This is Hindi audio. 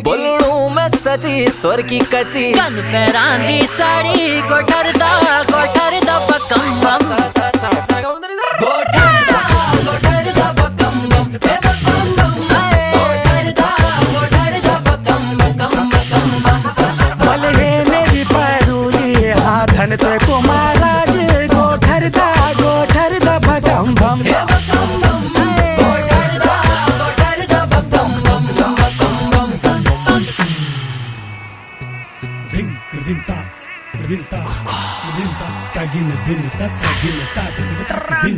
बोलू मैं सची स्वर की कची कन पैरांदी साड़ी गोठर दा बकम बम गोठर दा बकम बम ए बकम बम गोठर दा बकम बम भले मेरी परूली हाथन ते को महाराज गोठर दा बकम बम Tagin din ta tagin ta tagin